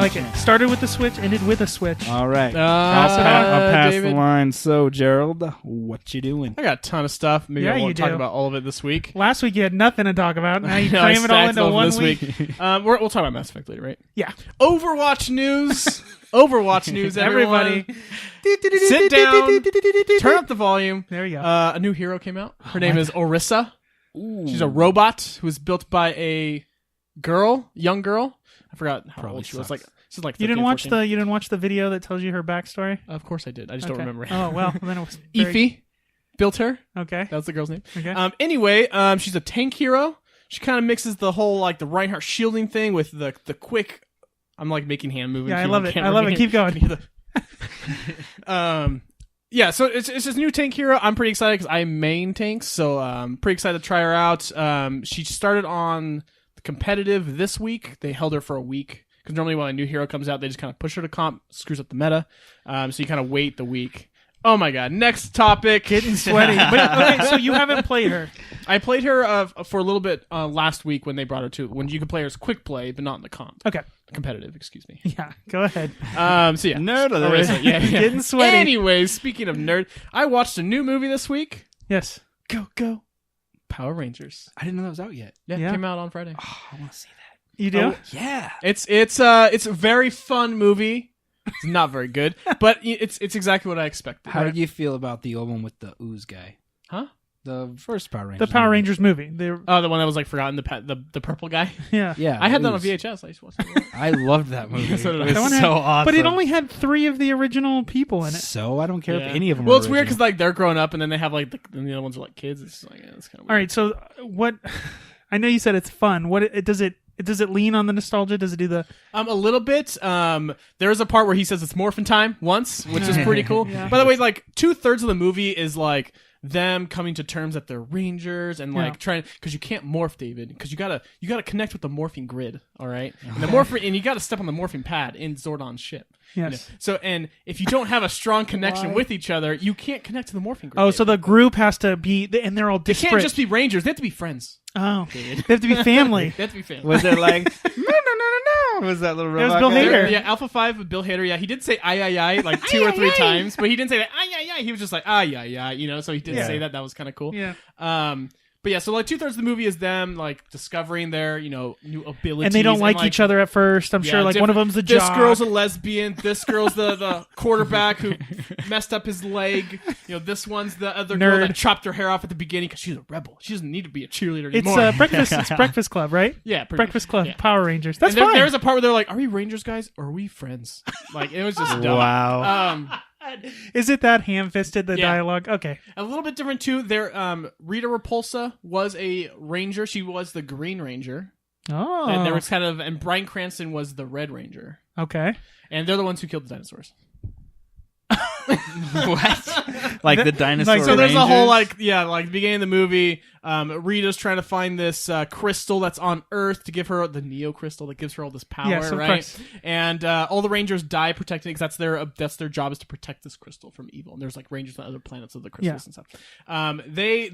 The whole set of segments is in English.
like it. Started with the Switch, ended with a Switch. All right. I'll pass the line. So, Gerald, what you doing? I got a ton of stuff. Maybe I won't talk about all of it this week. Last week you had nothing to talk about. Now you cram it all into one week. We'll talk about Mass Effect later, right? Yeah. Overwatch news. Overwatch news, everybody. Sit down. Turn up the volume. There you go. A new hero came out. Her name is Orisa. Ooh. She's a robot who was built by a young girl. I forgot how old she was. She's like 13, 14. You didn't watch the video that tells you her backstory? Of course I did. I just don't remember it. Oh well, then it was Ify built her. Okay, that was the girl's name. Okay. Anyway, she's a tank hero. She kind of mixes the whole like the Reinhardt shielding thing with the quick. I'm like making hand movements. Yeah, I love it. I love it. Keep going. Yeah, so it's this new tank hero. I'm pretty excited because I main tanks, so I'm pretty excited to try her out. She started on the competitive this week. They held her for a week because normally when a new hero comes out, they just kind of push her to comp, screws up the meta. So you kind of wait the week. Oh my god! Next topic. Getting sweaty. But, okay, so you haven't played her. I played her for a little bit last week when they brought her to when you could play her as quick play, but not in the comp. Okay. Competitive, excuse me. Yeah, go ahead. So yeah, nerd alert. Yeah. Getting sweaty. Anyways, speaking of nerd, I watched a new movie this week. Yes. Go. Power Rangers. I didn't know that was out yet. Yeah, it came out on Friday. Oh, I want to see that. You do? Oh, yeah. It's a very fun movie. It's not very good, but it's exactly what I expected. How did you feel about the old one with the ooze guy? Huh? The first Power Rangers. The Power Rangers movie. The one that was like forgotten, the purple guy. Yeah. I had that on VHS. I used to watch it. I loved that movie. So it was so awesome. But it only had 3 of the original people in it. So I don't care if any of them. Well, it's weird because like they're growing up and then they have like and the other ones are like kids. It's like it's kind of weird. All right. So what? I know you said it's fun. What does it? Does it lean on the nostalgia? Does it do the a little bit? There's a part where he says it's morphin time once, which is pretty cool. Yeah. By the way, like 2/3 of the movie is like them coming to terms that they're rangers and like trying because you can't morph, David, because you gotta connect with the morphing grid. All right, and the morphing and you gotta step on the morphing pad in Zordon's ship. Yes. You know? So and if you don't have a strong connection with each other, you can't connect to the morphing grid. Oh, so the group has to be, and they're all they disparate. can't just be rangers; they have to be friends. Oh, they have to be family. They have to be family. Was it like no? Was that little robot? It was Bill Hader. Yeah, Alpha 5 with Bill Hader. Yeah, he did say ay like 2 or 3 times, but he didn't say that ay. He was just like ay, you know. So he didn't say that. That was kind of cool. Yeah. But yeah, so like 2/3 of the movie is them like discovering their new abilities, and they don't like each other at first. I'm sure like one of them's a jock. This girl's a lesbian. This girl's the quarterback who messed up his leg. This one's the other girl that chopped her hair off at the beginning because she's a rebel. She doesn't need to be a cheerleader anymore. It's breakfast. It's Breakfast Club, right? Yeah, Breakfast Club. Yeah. Power Rangers. That's and fine. There's a part where they're like, "Are we Rangers, guys, or are we friends?" Like it was just dumb. Wow. Is it that ham-fisted, the dialogue? Okay. A little bit different, too. Rita Repulsa was a ranger. She was the Green Ranger. Oh. And there was and Bryan Cranston was the Red Ranger. Okay. And they're the ones who killed the dinosaurs. What? Like the dinosaur so there's Rangers? a whole like the beginning of the movie, Rita's trying to find this crystal that's on Earth to give her the Neo crystal that gives her all this power, yes, right? Course. And all the Rangers die protecting it because that's their job is to protect this crystal from evil. And there's like Rangers on other planets of the crystals and stuff. They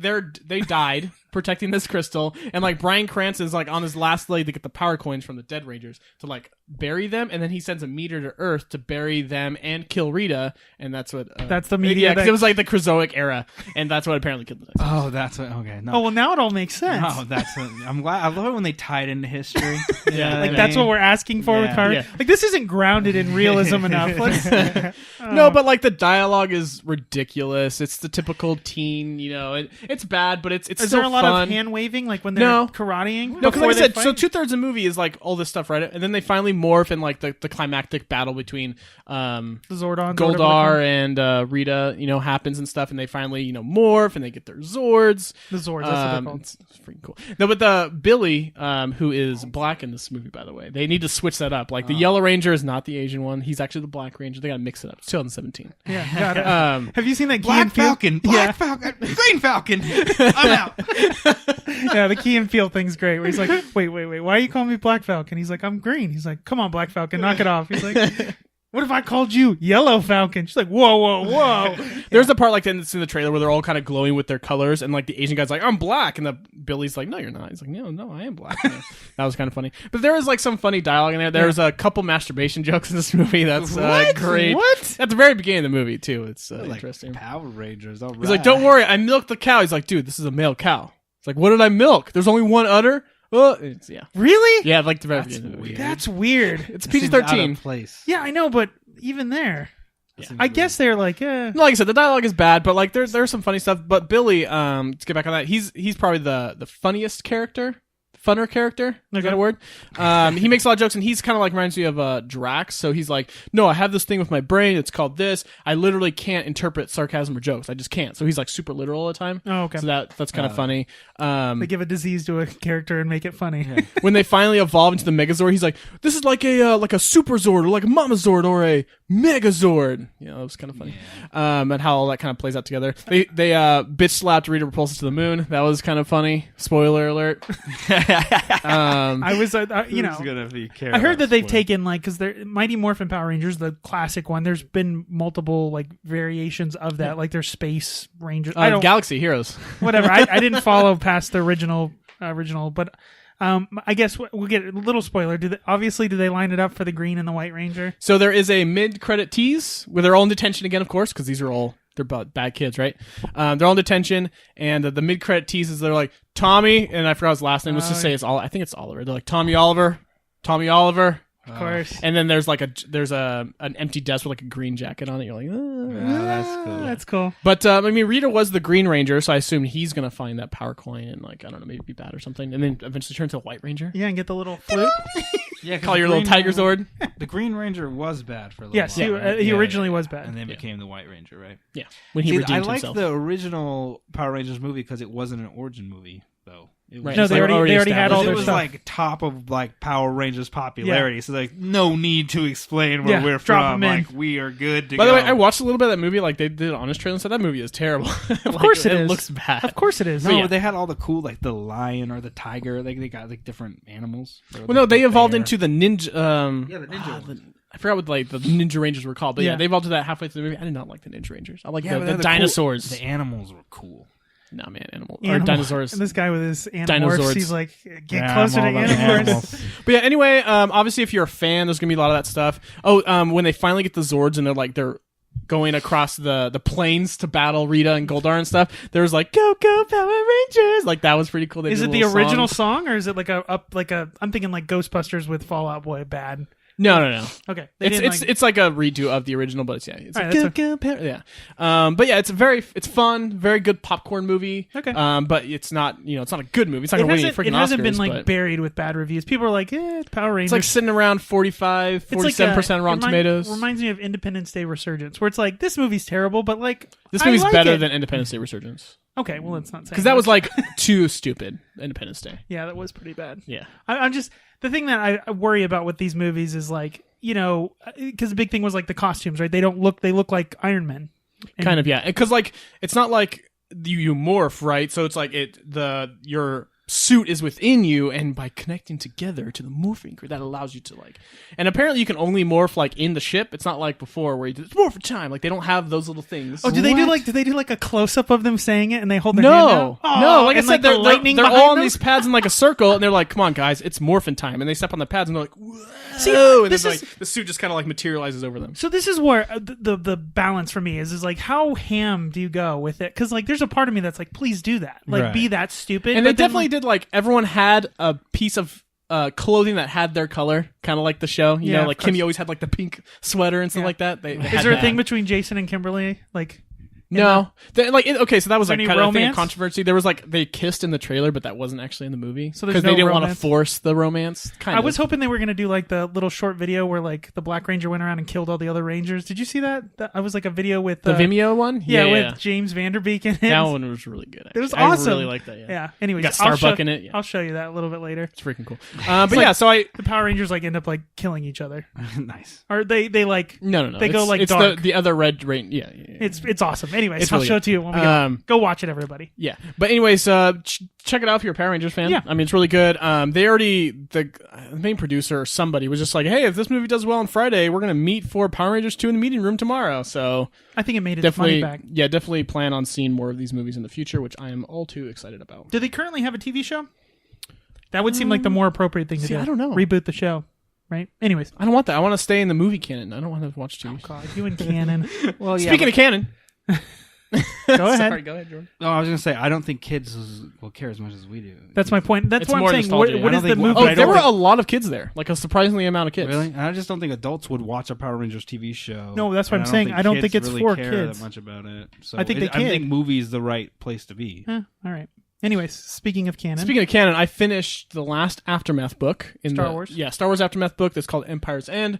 died protecting this crystal, and like Bryan Cranston's like on his last leg to get the power coins from the dead Rangers to like bury them, and then he sends a meteor to Earth to bury them and kill Rita, and that's what that's the meteor. Yeah, because it was like the Krizoic era, and that's what apparently killed the dinosaurs. Oh, that's what. Okay, no. Oh well, now it all makes sense. Oh, that's. I'm glad. I love it when they tie it into history. That's what we're asking for with Power. Yeah. Like this isn't grounded in realism enough. No, but like the dialogue is ridiculous. It's the typical teen. It's bad, but it's is still there a lot fun. of hand waving like when they're karateing? No, because like I said, so 2/3 of the movie is like all this stuff, right? And then they finally morph in like the climactic battle between the Zordon, Goldar and Rita, happens and stuff, and they finally morph and they get their Zords. The Zords, that's what they're called. It's freaking cool. No, but the Billy, who is black in this movie, by the way, they need to switch that up. Like the Yellow Ranger is not the Asian one; he's actually the Black Ranger. They got to mix it up. It's 2017. Yeah, got it. Have you seen that Black Key and Falcon? Black Falcon, Green Falcon. I'm out. Yeah, the Key and Peele thing's great. Where he's like, wait, why are you calling me Black Falcon? He's like, I'm green. He's like, come on, Black Falcon, knock it off. He's like, What if I called you Yellow Falcon? She's like, whoa, whoa, whoa. There's the part like in the trailer where they're all kind of glowing with their colors, and like the Asian guy's like, I'm black, and the Billy's like, no, you're not. He's like, no, I am black. That was kind of funny. But there was like some funny dialogue in there. There's a couple masturbation jokes in this movie. That's great. What? At the very beginning of the movie too. It's like interesting. Power Rangers. All right. He's like, don't worry, I milked the cow. He's like, dude, this is a male cow. It's like, what did I milk? There's only one udder. Yeah. Really? Yeah, like the very That's beginning of the movie. weird. That's weird. It's That seems out PG-13. of place. Yeah, I know, but even there, That seems I weird. guess they're like, Like I said, the dialogue is bad, but like there's some funny stuff. But Billy, to get back on that, he's probably the funniest character. Funner character, is that a word? He makes a lot of jokes, and he's kind of like reminds me of Drax. So he's like, no, I have this thing with my brain. It's called this. I literally can't interpret sarcasm or jokes. I just can't. So he's like super literal all the time. oh, okay. So that's kind of funny. They give a disease to a character and make it funny. When they finally evolve into the Megazord, he's like, this is like a Super Zord or like a Mama Zord or a Megazord. You know, it was kind of funny. And how all that kind of plays out together. They bitch slapped Rita Repulsa to the moon. That was kind of funny. Spoiler alert. I was, you Who's know, gonna be I heard that they've taken like because they're Mighty Morphin Power Rangers, the classic one. There's been multiple like variations of that, like there's Space Rangers. I don't Galaxy Heroes. whatever. I didn't follow past the original, but I guess we'll get a little spoiler. Do they line it up for the Green and the White Ranger? So there is a mid-credit tease where they're all in detention again, of course, because they're bad kids, right? They're all in detention, and the mid-credit teases, they're like, Tommy, and I forgot his last name. Let's just say I think it's Oliver. They're like, Tommy Oliver. Of course. And then there's an empty desk with like a green jacket on it. You're like, that's cool. That's cool. But I mean, Rita was the Green Ranger, so I assume he's gonna find that power coin and like I don't know, maybe be bad or something, and then eventually turn into a White Ranger. Yeah, and get the little flute. Yeah, Call your little Tiger Zord. The Green Ranger was bad for a little Yes, while, right? he originally was bad. and then became the White Ranger, right? Yeah, when he See, redeemed I liked himself. the original Power Rangers movie because it wasn't an origin movie, though. It was Right. No, It's they like already had all it their was stuff. like top of like Power Rangers popularity, so like no need to explain where Yeah, we're drop from. 'em in. Like we are good to By go. the way, I watched a little bit of that movie. Like they did Honest Trailer and said that movie is terrible. Of course it is. looks bad. Of course it is. No, Yeah. but they had all the cool, like the lion or the tiger. Like they got like different animals. Well, no, they evolved into the ninja. Yeah, the ninja ones. I forgot what like the Ninja Rangers were called, but yeah, Yeah. they evolved to that halfway through the movie. I did not like the Ninja Rangers. I like Yeah, but the they're dinosaurs. Cool. The animals were cool. No man, animal or Animal- dinosaurs. And this guy with his Animorphs, Dinosaurs. he's like, get Yeah, closer to I'm all about Animorphs. But yeah, anyway, obviously if you're a fan, there's gonna be a lot of that stuff. Oh, when they finally get the Zords and they're going across the plains to battle Rita and Goldar and stuff, there was like go Power Rangers, like that was pretty cool. They Is did it a the little original song. song, or is it like I'm thinking like Ghostbusters with Fall Out Boy bad? No. Okay. It's like a redo of the original, but it's All like right, go Power. Yeah. But yeah, it's fun, very good popcorn movie. Okay. But it's not it's not a good movie. It's not it gonna win any hasn't, freaking it hasn't Oscars, been like but buried with bad reviews. People are like, it's Power Rangers. it's like sitting around 45, 47% Rotten Tomatoes. Reminds me of Independence Day Resurgence, where it's like, this movie's terrible, but like, This I movie's like better it. than Independence Day Resurgence. Okay, well, it's not saying Because that was much. like too stupid. Independence Day. Yeah, that was pretty bad. Yeah. I'm just, the thing that I worry about with these movies is like, because the big thing was like the costumes, right? They look like Iron Man. And- Kind of, yeah. Because like it's not like you morph, right? So it's like your suit is within you, and by connecting together to the morphing grid, that allows you to like. And apparently, you can only morph like in the ship. It's not like before where you did morph time. Like they don't have those little things. Oh, do they do like a close up of them saying it and they hold their No, hand out? Oh, no. Like I and, said, the they're lightning they're behind all on them? these pads in like a circle, and they're like, "Come on, guys, it's morphin' time!" And they step on the pads, and they're like, "Whoa!" See, and this then, is- like the suit just kind of like materializes over them. So this is where the balance for me is like, how ham do you go with it? Because like there's a part of me that's like, please do that, like Right. be that stupid. And they But then, definitely did like everyone had a piece of clothing that had their color, kind of like the show. You Yeah, know, like of course. Kimmy always had like the pink sweater and stuff Yeah. like that. They Is had there a that. thing between Jason and Kimberly? Like, No, okay, so that was there like any kind of a thing of romance? controversy. There was like they kissed in the trailer, but that wasn't actually in the movie. So there's because they no didn't want to romance? force the romance. Kind I of. was hoping they were gonna do like the little short video where like the Black Ranger went around and killed all the other Rangers. Did you see that? I was like a video with the Vimeo one. Yeah, with James Vanderbeek in it. that one was really good. It was actually. awesome. I really liked that. Yeah, Yeah. Anyways, got I'll Starbuck show- in it. Yeah. I'll show you that a little bit later. It's freaking cool. But like- yeah, so The Power Rangers like end up like killing each other, Nice. or they like no. They go, like, it's dark. the other red rain. Yeah. it's awesome. So Anyways, It's I'll really show good. it to you when we go watch it, everybody. Yeah, but anyways, check it out if you're a Power Rangers fan. Yeah. I mean, it's really good. The main producer or somebody was just like, hey, if this movie does well on Friday, we're gonna meet for Power Rangers 2 in the meeting room tomorrow. So I think it made its money back. Yeah, definitely plan on seeing more of these movies in the future, which I am all too excited about. Do they currently have a TV show? That would seem like the more appropriate thing to do. I don't know. Reboot the show, right? Anyways. I don't want that. I want to stay in the movie canon. I don't want to watch TV. Oh, God, you and canon. Well, yeah. Speaking of canon, Go ahead. Sorry, go ahead, Jordan. No, I was gonna say I don't think kids will care as much as we do. That's my point. That's It's what more I'm saying. nostalgia. What I is don't the think- movie? But I Oh, there don't were think- a lot of kids there, like a surprisingly amount of kids. Really? I just don't think adults would watch a Power Rangers TV show. No, that's what And I'm saying. I don't think kids it's really for care kids. that much about it. So I think they I think kid. movies the right place to be. All right. Anyways, speaking of canon. Speaking of canon, I finished the last Aftermath book in Star Wars? Yeah, Star Wars Aftermath book that's called Empire's End.